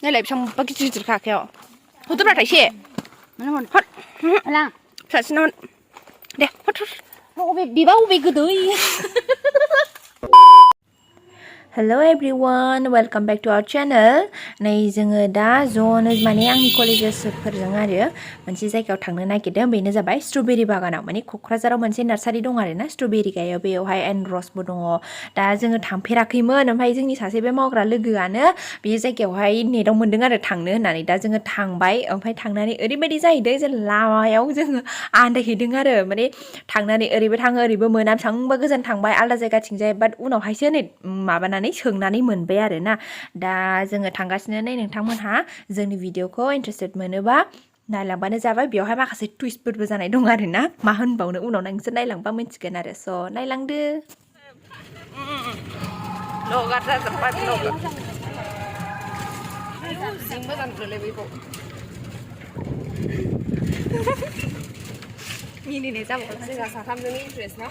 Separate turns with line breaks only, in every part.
नायलाय बेसेबांबा गिदिर गिदिरखा आखायाव हरदोब्रा थाइसे हर फिसासिनाव दे हर अबे बिबा अबे गोदै Hello everyone, welcome back to our channel. नै जोङो दा ज'नो माने आंनि कलेजेसफोरजों आरो मोनसे जायगायाव थांनो नागिरदों बेनो जाबाय स्ट्रबेरि बागानाव माने क'क्राझाराव मोनसे नार्सारि दं आरो ना स्ट्रबेरि गायो बेयावहाय एनड्रसबो दङ दा जोङो थांफेराखैमोन ओमफ्राय जोंनि सासे बे मावग्रा लोगोआनो बे जायगायावहाय नेटाव मोन्दों आरो थांनो होननानै दा जोङो थांबाय ओमफ्राय थांनानै ओरैबायदि जाहैदों जे लामायाव जोङो आन्दायहैदों आरो माने थांनानै ओरैबो थाङो ओरैबो मोना बेसेबांबा गोजान थांबाय आलदा जायगाथिंजाय बाट उनावहायसो नै माबानानै सोंनानै मोनबाय आरो ना दा जोङो थांगासिनो नै नोंथांमोनहा जोंनि भिडिअखौ इन्टारेस्टेड मोनोबा नायलांबानो जाबाय बेवहाय माखासे टुइस्टफोरबो जानाय दं आरो ना मा होनबावनो उनाव नोंसोर नायलांबा मिन्थिगोन आरो स' नायलांदो लगार जाजोब्बाय जि मोजां नुलै बेखौ मिनिनाय जाबाय जोंहा साथामजोंनि इन्ट्रेस्ट ना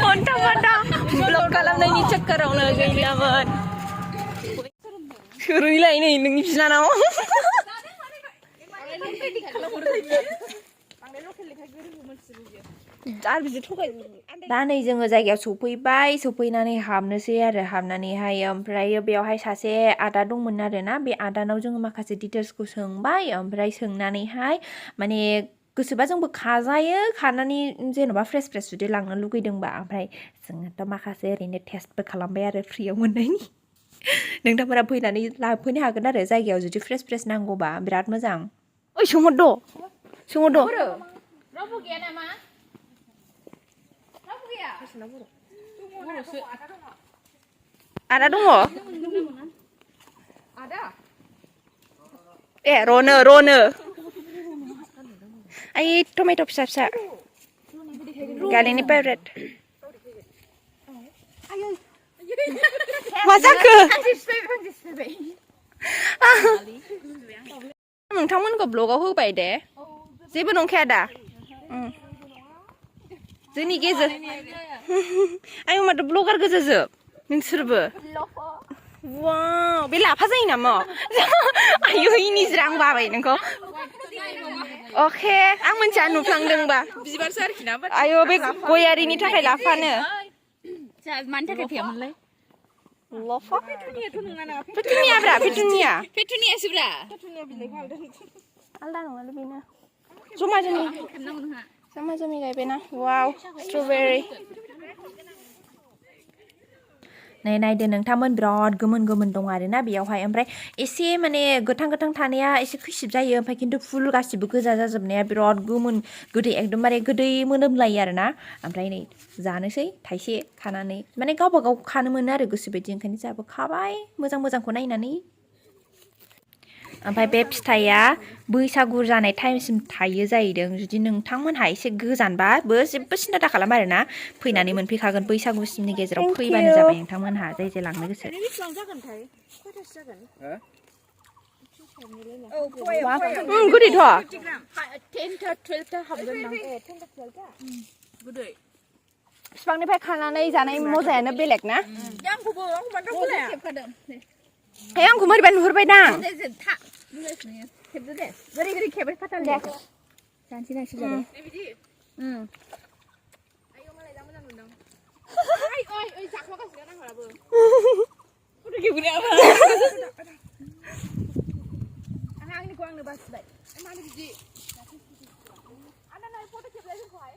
अन्था बान्था ब्लग खालामनायनि चक्करावनो गैलामोन सोरैलाय नै नोंनि बिनानाव दा नै जोङो जायगायाव सफैनानै हाबनोसै आरो हाबनानैहाय ओमफ्राय बेयावहाय सासे आदा दंमोन आरो ना बे आदानाव जोङो माखासे डिटेल्सखौ सोंबाय ओमफ्राय सोंनानैहाय माने गोसोबा जोंबो खाजायो खानानै जेन'बा फ्रेस जुदि लांनो लुगैदोंबा ओमफ्राय जोङोथ' माखासे ओरैनो टेस्टबो खालामबाय आरो फ्रियाव मोननायनि नोंथांमोना फैनानै लाफैनो हागोन आरो जायगायाव जुदि फ्रेस नांगौबा बिराद मोजां ओइ सोंहरद' रावबो गैया नामा रावबो गैया आदा दङ आदा ए रनो ओइ टमेट' फिसा गालिनि फेभरेट मा जाखो नोंथांमोनखौ ब्लगाव होबाय दे जेबो नंखाया दा जोंनि गेजेर आयौ माथो ब्लगार गोजाजोब नोंसोरबो वाव बे लाफा जायो नामा आयौ इनिज्रा आं बाबाय नोंखौ अके आं मोनथिया नुफ्लांदोंबा बिबारसो आरोखि ना आयौ बे गयारिनि थाखाय लाफानो मानि थाखाय फैयामोनलाय लफा पेटुनियासोब्रा आलदा नङालै बेनो जमा जमि गायबायना वाव स्ट्रबेरि नै नायदो नोंथांमोन बिराद गोमोन दं आरोना बेयावहाय ओमफ्राय एसे माने गोथां थानाया एसे खैसिब जायो ओमफ्राय खिन्थु फुल गासिबो गोजा जाजोबनाया बिराद गोमोन गोदै एकदमबारे गोदै मोदोमलायो आरोना ओमफ्राय नै जानोसै थाइसे खानानै माने गावबा गाव खानो मोनो आरो गोसोबायदि ओंखायनो जोंहाबो खाबाय मोजांखौ नायनानै ओमफ्राय बे फिथाइया बैसागु जानाय टाइमसिम थायो जाहैदों जुदि नोंथांमोनहा एसे गोजानबाबो जेबो सिन्था दा खालाम आरोना फैनानै मोनफैखागोन बैसागुसिमनि गेजेराव फैबानो जाबाय नोंथांमोनहा जाय लांनो गोसो गोदैथ' बिफांनिफ्राय खानानै जानाय मजायानो बेलेग ना आंखौ मोरैबा नुहुरबाय दां खेबदो दे गोरै खेबै फाथाल दे जानसै जादों आयौ मालाय जा मोजां नुदों ओइ जाखोगासिनो नांहराबो फट' खेबग्राया आंनिखौ आंनो बासिबाय मानो बिदि आंना फट' खेबलाय जोंखौहाय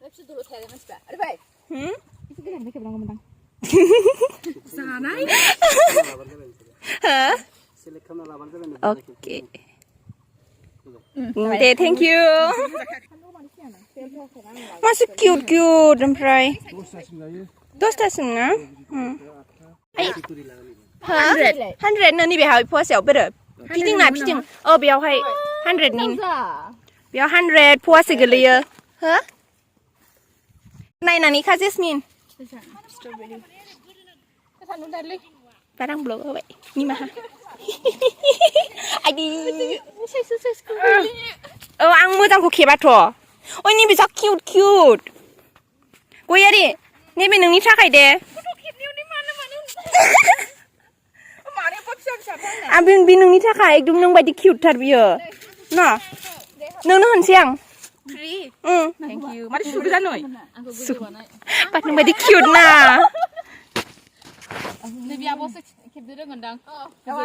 बिसोर दल' थाया मानसिफ्रा आरो बाय एसे गोजाननिफ्राय खेबनांगौमोन दां जानाय ओके दे थेंक इउ मासे किउट ओमफ्राय 10थासिम ना 100 नोंनि बेहाय फवासेयाव बोरो फिदिं बेयावहाय 100नि बेयाव 100 फवासे गोलैयो हो नायनानै खा जेसमिन barang blog होबाय निमाहा आइदि आं मोजांखौ खेबाथ' ओइ नैबे जा किउट गयारि नैबे नोंनि थाखाय दे आं बे नोंनि थाखाय एकदम नों बायदि किउटथार बियो ना नोंनो होनसै आं
थेंक इउ मारै सुगो जानो
बाट नों बायदि किउट ना
नैबे आब'सो खेबदो रोंगोनदां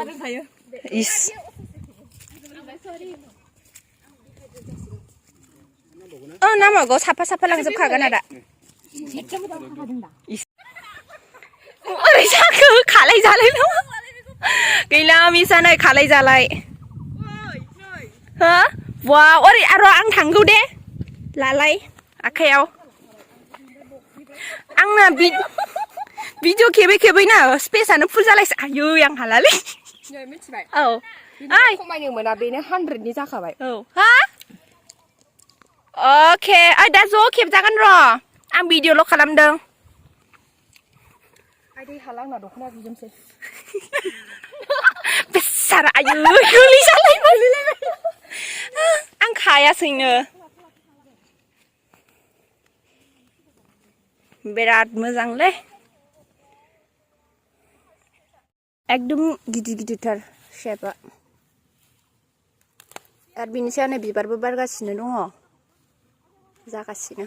रोंखायो
इस नामागौ साफा साफा लांजोबखागोन आदा ओरै जाखो खालाय जालाय गैला मिसानाय खालाय जालाय हो वाव ओरै आरो आं थांगौ दे लालाय आखायाव आंना भिडिअ खेबै खेबै ना स्पेसआनो फुल जालायसै आयौ आं हालालै
मिथिबाय
औ
खमायनो मोना बेनो 100नि जाखाबाय
औ हा अके दा ज' खेबजागोन र' आं भिडिअल' खालामदों
आदै हाला आंना दख'ना बिजोंसै
बेसारा आयु गोलै जालायबाय आं खायासैनो बिराद मोजांलै एकदम गिदिर गिदिरथार शेपआ आरो बिनि सायाव नै बिबारबो बारगासिनो दङ जागासिनो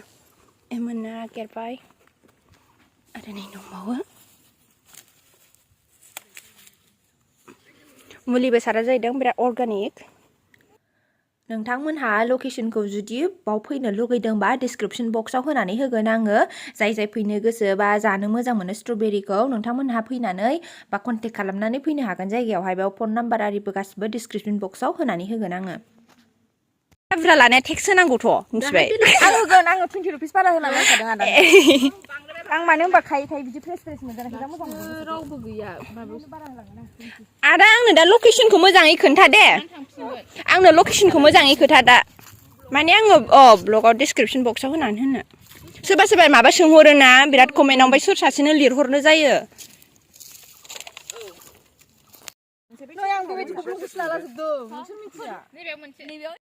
मोननो नागिरबाय आरो नै दंबावो मुलिबो सारा जाहैदों बिराद अर्गानिक नोंथांमोनहा लकेसनखौ जुदि बाव फैनो लुगैदोंबा डिसक्रिपसन बक्सआव होनानै होगोन आङो जाय जाय फैनो गोसो बा जानो मोजां मोनो स्ट्रबेरिखौ नोंथांमोनहा फैनानै बा कन्टेक्ट खालामनानै फैनो हागोन जायगायावहाय बेयाव फन नाम्बार आरिबो गासिबो डिसक्रिपसन बक्सआव होनानै होगोन आङो बुरजा लानाया टेक्स होनांगौथ' मिथिबाय
आं होगोन आङो 20 रुपिस बारा होना लांखादों आदा आं मानो होनबा खायै खायै बिदि फ्रेस फ्रेस मोनजानायखौ मोजां मोनो रावबो गैया
आदा आंनो दा लकेसनखौ मोजाङै खोन्था दे आंनो लकेसनखौ मोजाङै खोन्था दा माने आङो ब्लगाव डिसक्रिपसन बक्सआव होनानै होनो सोरबा सोरबा माबा सोंहरो ना बिराद कमेन्टआव ओमफ्राय सोर सासेनो लिरहरनो जायो
आं बेबायदिखौ ब्लगसो लालाजोबदों नोंसोर मिथिया नैबेयाव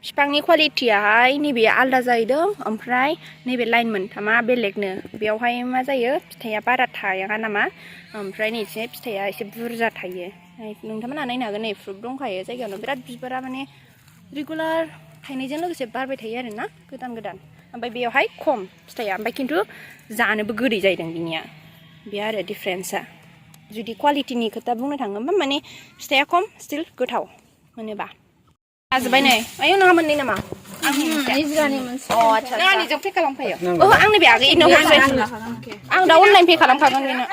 बिफांनि क्वालिटियाहाय नैबे आलदा जाहैदों ओमफ्राय नैबे लाइन मोनथामा बेलेगनो बेयावहाय मा जायो फिथाइया बारा थाया नामा ओमफ्राय नैसे फिथाइया एसे बुरजा थायो नोंथांमोनहा नायनो हागोन नै फ्रुट दंखायो जायगायावनो बिराद बिबारा माने रेगुलार थायनायजों लोगोसे बारबाय थायो आरो ना गोदान गोदान ओमफ्राय बेयावहाय खम फिथाइया ओमफ्राय खिन्थु जानोबो गोदै जाहैदों बिनिया बे आरो डिफारेन्सआ जुदि क्वालिटिनि खोथा बुंनो थाङोबा माने फिथाइया खम स्टिल गोथाव मोनोबा आजोबबाय नै आयौ नोंहा मोननै नामा आच्छा नों आंनिजों पे खालामखायो आंनि बे आगै इनो हरसै आं दा अनलाइन पे खालामखागोन बेनो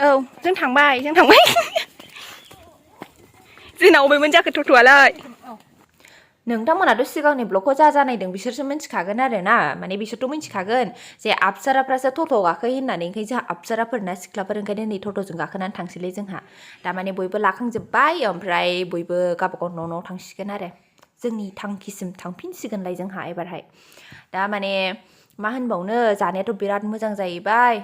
औ जों थांबाय जोंना अबेमोन जाखो टट'आलाय नोंथांमोनाथ' सिगांनि ब्लगखौ जा नायदों बिसोरसो मिन्थिखागोन आरो ना माने बिसोरथ' मिन्थिखागोन जे आप्साराफ्रासो टट' गाखोयो होननानै ओंखायनो जोंहा आप्साराफोरना सिख्लाफोर ओंखायनो नै टट'जों गाखोनानै थांसैलै जोंहा दा माने बयबो लाखांजोब्बाय ओमफ्राय बयबो गावबागाव न' थांसिगोन आरो जोंनि थांखिसिम थांफिनसिगोनलाय जोंहा एबारहाय दा माने मा होनबावनो जानायाथ' बिराद मोजां जाहैबाय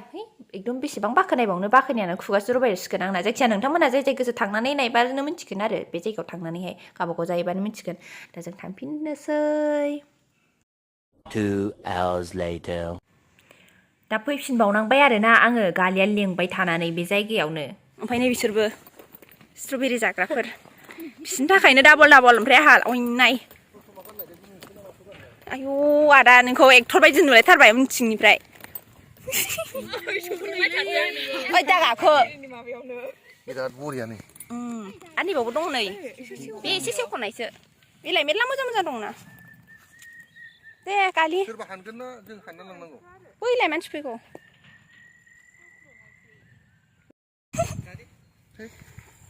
एकदम बेसेबां बाखनायबावनो बाखनायानो खुगासो रबायसिगोन आंना जायखिया नोंथांमोना जाय गोसो थांनानै नायबानो मिन्थिगोन आरो बे जायगायाव थांनानैहाय गावबागाव जाहैबानो मिन्थिगोन दा जों थांफिननोसै
2 hours later
दा फैफिनबावनांबाय आरोना आङो गालिया लेंबाय थानानै बे जायगायावनो ओमफ्राय नै बिसोरबो स्ट्रबेरि जाग्राफोर बिसोरनि थाखायनो डाबल ओमफ्राय आंहा अयनाय आयौ आदा नोंखौ एक्टर बायदि नुलायथारबाय उनथिंनिफ्राय ओइ दा गाखो
बिराद बरियानो
आंनिबावबो दं नै बे एसे सेवख'नायसो बेलाय मेरला मोजां दंना दे गालि
सोरबा हानगोन ना जों हानना लांनांगौ
बैलाय मानसि फैगौ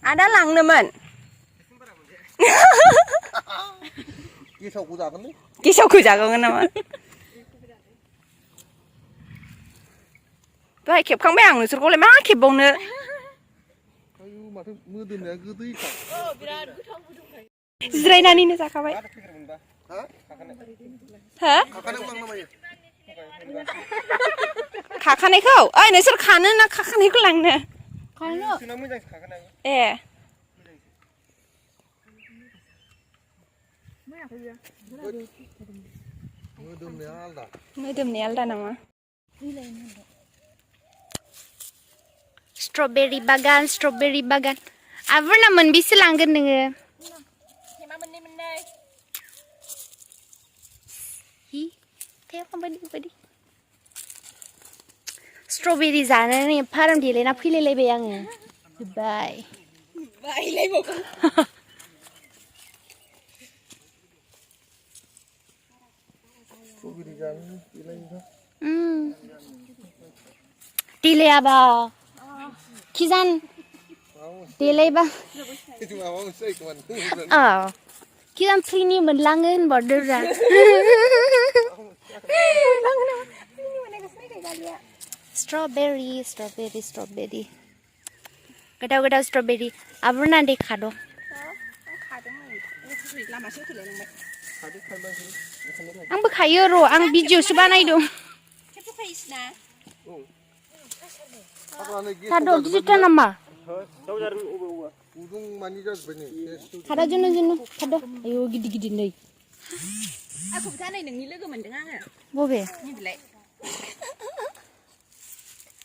आदा लांनोमोन
गेसावखौ जागोनलै
गेसावखौ जागौमोन नामा दहाय खेबखांबाय आं नोंसोरखौलाय मा खेबबावनो
आयु माथो मोदोमनाया गोदैखा
बिराद गोथाव मोदोमखायो
जिरायनानैनो जाखाबाय हो खाखानायखौ ओइ नोंसोर खानो ना खाखानायखौ लांनो ए
मोदोमनाया आलदा
मोदोमनाया आलदा नामा
स्ट्रबेरी बागान आबरना मोनबेसे लांगोन नोङो
थेमा मोननै
हि बायदि स्ट्रबेरी जानानै फार्म देलायना फैलायलायबाय आङो बाय
बायलायबावगोन
स्ट्रबेरी जानो देलायनोखा
देलायाबा खिजान देलायबा
माबा मोनसे जायोखोमा
खिजान फ्रिनि मोनलाङो होनबावदोब्रा स्ट्रबेरी गोदाव स्ट्रबेरी आबरना देखा दं
लामासो होलायलांबाय
आंबो खायो र' आं भिडिअसो बानायदों थाद' गिजिता नामा
गुदुं मानि जाजोब्बाय नै
थादा जोनो थाद' आयौ गिदिर नै
आंखौ जानाय नोंनि लोगो मोनदों आङो
बबे
मिथिलाय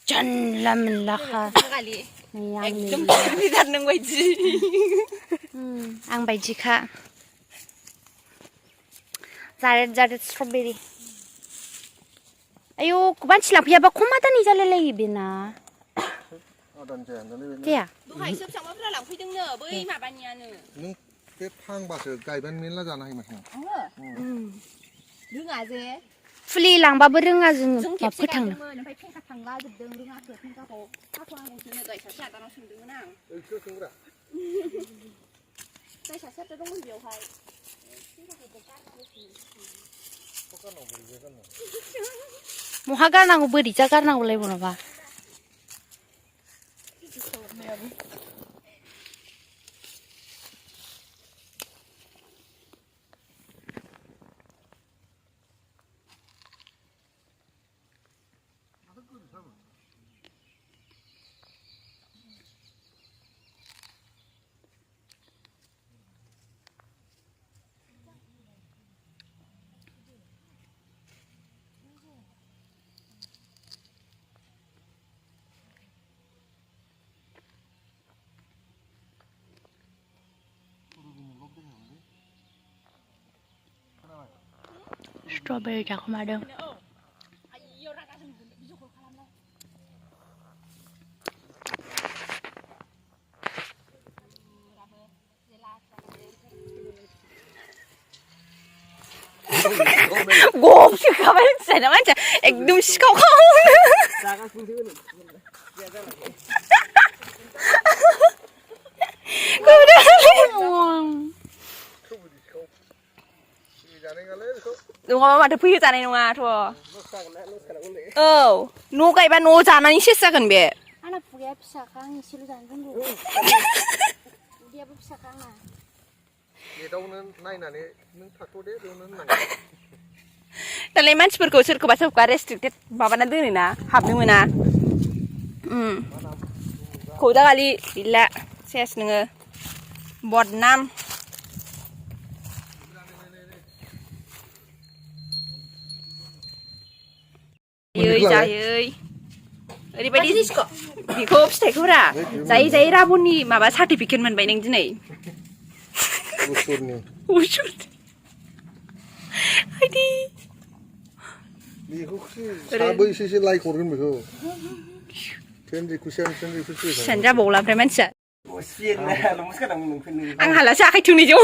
जानला मोनलाखा
गालि
नै
एकदम लिदार नों बायदि
आं बायदिखा जारेद स्ट्रबेरी आयौ मानसि लांफैयाबा खमादानि जालायलायो बेना
आदानि जाया नालाय
जाया
दहाय सोबसांबाफोरा लांफैदोंनो बै माबानियानो
नों बे फांबासो गायबानो मेरला जानो हायो माथो
रोङा जे
फुलि लांबाबो रोङा जोङो फोथांनो
ओमफ्राय फेंखा थांला जोबदों रोङाखै फेंखाखौ हाथ'नांगौसोनो गाय सासे आदानाव सोंदोंमोन आं
ओइसो सोंग्रा
गाय सासे आदा दंमोन बेयावहाय
महा गारनांगौ बोरैजा गारनांगौलाय बनाबा स्ट्रबेरी जाखोमादों
गबसोखाबाय मिथिबायना मानसिया एकदम सिखावखाव नङाबा माथो फैयो जानाय नङाथ' औ न' गायबा न' जानानै सेस जागोन बे
आंना खुगाया फिसाखा आं एसेल' जानो रोंगौ उदैयाबो फिसाखा आंना
गेटआवनो नायनानै नों थाथ' दे बेयावनो होननांगौ
दालाय मानसिफोरखौ सोरखौबा रेस्ट्रिक्टेड माबाना दोनोना हाबनो मोना खौदागालि गैला सेस नोङो बदनाम जायै ओरैबायदि बेखौ फिथाइखौरा जायै राबननि माबा सार्टिफिकेट मोनबाय नों दिनै
साबैसेसो लाइक हरगोन बेखौ
फिसानो जाबावला ओमफ्राय मानसिया आं हालासो आखाइ थोंनैजों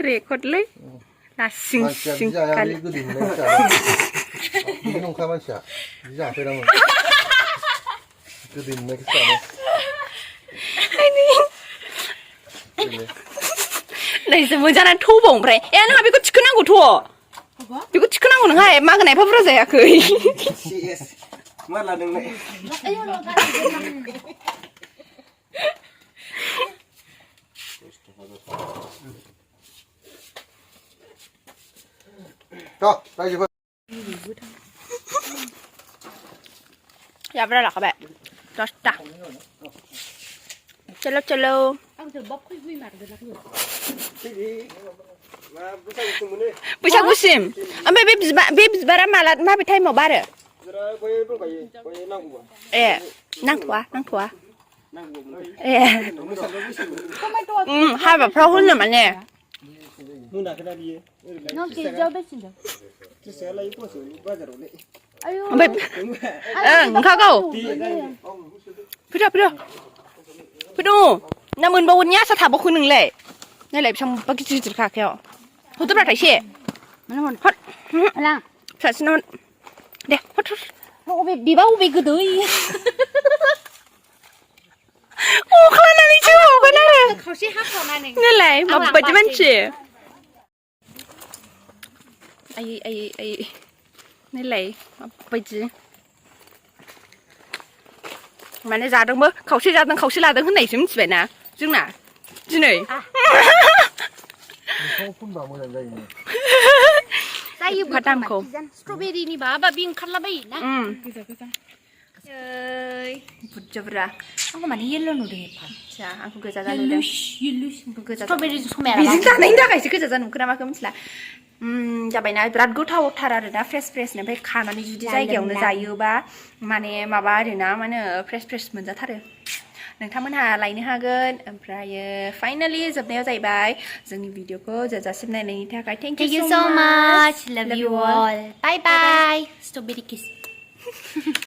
रेकर्डलै लासिं सिं खालि
नंखा मानसिया बिदि जाफेरामोन गोदै मोननायखौ
नैसो मोजाङानो थौबाव ओमफ्राय नोंहा बेखौ थिखोनांगौथ' बेखौ थिखोनांगौ नोंहा मागोनाय एफा बुरजा जायाखै जाब्रा लाखाबाय 10टा चलो चलो बैसागुसिम ओमफ्राय बे बिबारा माबे टाइमाव बारो ए नांथ'वा ए हाबाफ्राव होनो माने ओमफ्राय ओंखारगौ फैदो ना मोनबावोनि आसा थाबावखो नोंलाय नायलाय बेसेबांबा गिदिर गिदिर खाखायाव हरदोब्रा थाइसे हर फिसासिनाव दे हर
बिबा अबे गोदै
अख्लानानैसो हगोन आरो
खावसे हाखावनानै
नायलाय माबायदि मानसि आयै नायलाय माबायदि माने जादोंबो खावसे जादों खावसे लादों होननायसो मिथिबायना जोंना दिनै
जायो
दामखौ
स्ट्रबेरिनि माबा बे ओंखारलाबायोना
बुरजाब्रा
आंखौ माने येल्ल' नुदों एफा
आच्छा आंखौ गोजा जानुदों
स्ट्रबेरिजों समाया
बेजों जानायनि थाखायसो गोजा जानो नुखो ना माखो मिथिला जाबायना बिराद गोथावथार आरो दा फ्रेसनो ओमफ्राय खानानै जुदि जायगायावनो जायोबा माने माबा आरोना मा होनो फ्रेस मोनजाथारो नोंथांमोनहा लायनो हागोन ओमफ्रायो फाइनालि जोबनायाव जाहैबाय जोंनि भिडिअखौ जोबजासिम नायनायनि थाखाय thank
Thank
you
you so much. Love you all. Bye bye. Strawberry kiss.